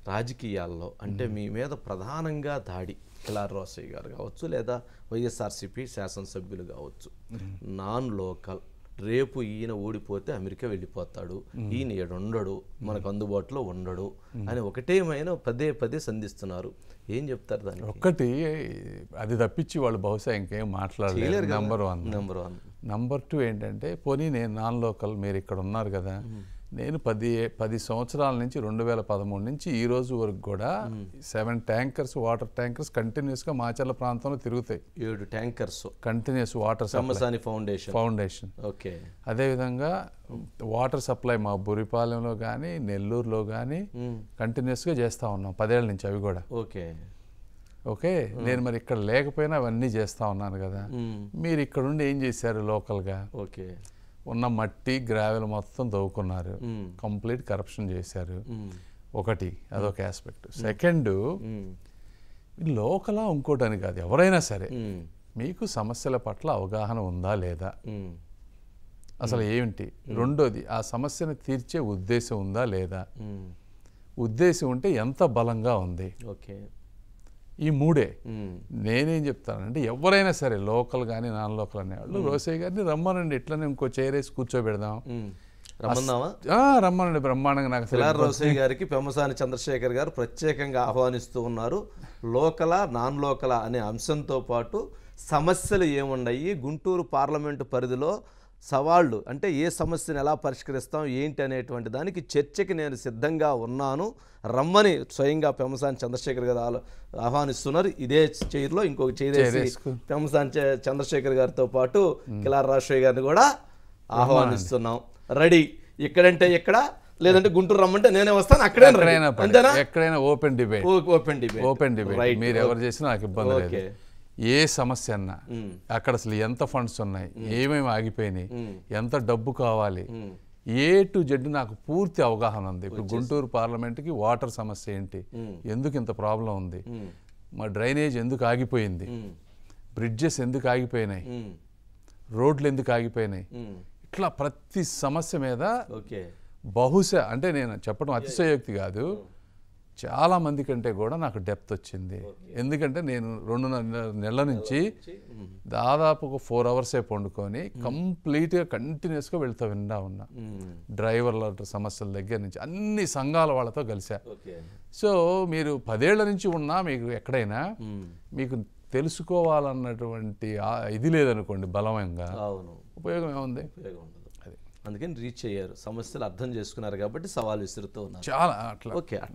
రాజకీయాల్లో అంటే మీ మీద ప్రధానంగా దాడి కిలార్ రోసయ్య గారు కావచ్చు లేదా వైఎస్ఆర్సీపీ శాసనసభ్యులు కావచ్చు, నాన్ లోకల్, రేపు ఈయన ఓడిపోతే అమెరికా వెళ్ళిపోతాడు, ఈయన ఉండడు, మనకు అందుబాటులో ఉండడు అని ఒకటేమైనా పదే పదే సంధిస్తున్నారు. ఏం చెప్తారు దానికి? ఒక్కటి అది తప్పించి వాళ్ళు బహుశా ఇంకేం మాట్లాడలేరు. నెంబర్ 1. నెంబర్ 2 ఏంటంటే, పోనీ నేను నాన్ లోకల్, మీరు ఇక్కడ ఉన్నారు కదా, నేను 10 సంవత్సరాల నుంచి 2013 నుంచి ఈ రోజు వరకు కూడా 7 ట్యాంకర్స్, వాటర్ ట్యాంకర్స్ కంటిన్యూస్గా మాచర్ల ప్రాంతంలో తిరుగుతాయి. 7 tankers continuous water foundation. Okay. అదేవిధంగా వాటర్ సప్లై మా బురిపాలెంలో కానీ నెల్లూరులో కానీ కంటిన్యూస్గా చేస్తూ ఉన్నాం 10 ఏళ్ళ నుంచి అవి కూడా. ఓకే. నేను మరి ఇక్కడ లేకపోయినా అవన్నీ చేస్తూ ఉన్నాను కదా. మీరు ఇక్కడ ఉండి ఏం చేశారు లోకల్గా? ఓకే. ఉన్న మట్టి గ్రావెల్ మొత్తం తవ్వుకున్నారు, కంప్లీట్ కరప్షన్ చేశారు. ఒకటి అదొక ఆస్పెక్ట్. సెకండ్, లోకలా ఇంకోటని కాదు, ఎవరైనా సరే మీకు సమస్యల పట్ల అవగాహన ఉందా లేదా, అసలు ఏమిటి? రెండోది, ఆ సమస్యను తీర్చే ఉద్దేశం ఉందా లేదా, ఉద్దేశం ఉంటే ఎంత బలంగా ఉంది. ఓకే. ఈ 3 నేనేం చెప్తానంటే, ఎవరైనా సరే లోకల్ కానీ నాన్ లోకల్ అనేవాళ్ళు రోసయ్య గారిని రమ్మనండి, ఎట్లనే ఇంకో చైరేసి కూర్చోబెడదాం, రమ్మనండి బ్రహ్మాండంగా. నాకు కిలార్ రోసయ్య గారికి పెమ్మసాని చంద్రశేఖర్ గారు ప్రత్యేకంగా ఆహ్వానిస్తూ ఉన్నారు. లోకలా నాన్ లోకలా అనే అంశంతో పాటు సమస్యలు ఏమున్నాయి, గుంటూరు పార్లమెంటు పరిధిలో సవాళ్ళు అంటే ఏ సమస్యను ఎలా పరిష్కరిస్తాం ఏంటి అనేటువంటి దానికి చర్చకి నేను సిద్ధంగా ఉన్నాను, రమ్మని స్వయంగా పెమ్మసాని చంద్రశేఖర్ గారు ఆహ్వానిస్తున్నారు. ఇదే చైర్లో ఇంకొక చైర్ పెమ్మసాని చంద్రశేఖర్ గారితో పాటు కిలార్ రోసయ్య గారిని కూడా ఆహ్వానిస్తున్నాం. రెడీ, ఇక్కడంటే ఇక్కడ, లేదంటే గుంటూరు రమ్మంటే నేనే వస్తాను, ఎక్కడైనా ఓపెన్ డిబేట్ మీరు ఎవరు చేసినా నాకు ఇబ్బంది లేదు. ఏ సమస్య అన్నా అక్కడ అసలు ఎంత ఫండ్స్ ఉన్నాయి, ఏమేమి ఆగిపోయినాయి, ఎంత డబ్బు కావాలి, A to Z నాకు పూర్తి అవగాహన ఉంది. ఇప్పుడు గుంటూరు పార్లమెంట్కి వాటర్ సమస్య ఏంటి, ఎందుకు ఇంత ప్రాబ్లం ఉంది, మా డ్రైనేజ్ ఎందుకు ఆగిపోయింది, బ్రిడ్జెస్ ఎందుకు ఆగిపోయినాయి, రోడ్లు ఎందుకు ఆగిపోయినాయి, ఇట్లా ప్రతి సమస్య మీద బహుశా అంటే నేను చెప్పడం అతిశయోక్తి కాదు, చాలా మంది కంటే కూడా నాకు డెప్త్ వచ్చింది. ఎందుకంటే నేను 2.5 నెలల నుంచి దాదాపు ఒక 4 hours పండుకొని కంప్లీట్గా కంటిన్యూస్గా విన్నా ఉన్నా. డ్రైవర్ల సమస్యల దగ్గర నుంచి అన్ని సంఘాల వాళ్ళతో కలిసా. సో మీరు 10 ఏళ్ల నుంచి ఉన్నా మీకు ఎక్కడైనా మీకు తెలుసుకోవాలన్నటువంటి ఇది లేదనుకోండి బలవంగా, ఉపయోగం ఏముంది? అందుకని రీచ్ అయ్యారు, సమస్యలు అర్థం చేసుకున్నారు కాబట్టి సవాల్ విసురుతూ ఉన్నారు. చాలా అట్లా. ఓకే.